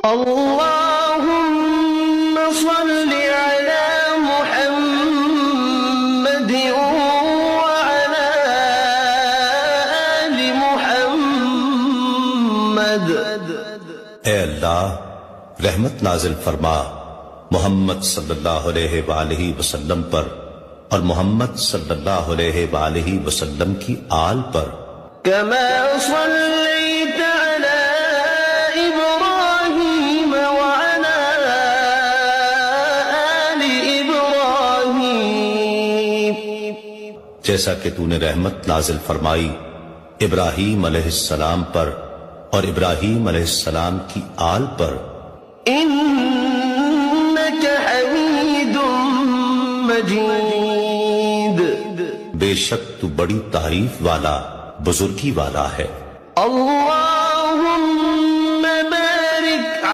اللهم صل على محمد وعلى آل محمد۔ اے اللہ رحمت نازل فرما محمد صلی اللہ علیہ وآلہ وسلم پر اور محمد صلی اللہ علیہ وآلہ وسلم کی آل پر۔ كما صليت على إبراهيم وعلى آل إبراهيم، جیسا کہ تو نے رحمت نازل فرمائی ابراہیم علیہ السلام پر اور ابراہیم علیہ السلام کی آل پر۔ إنك حميد مجيد۔ بے شک تو بڑی تعریف والا بزرگی والا ہے۔ اللہ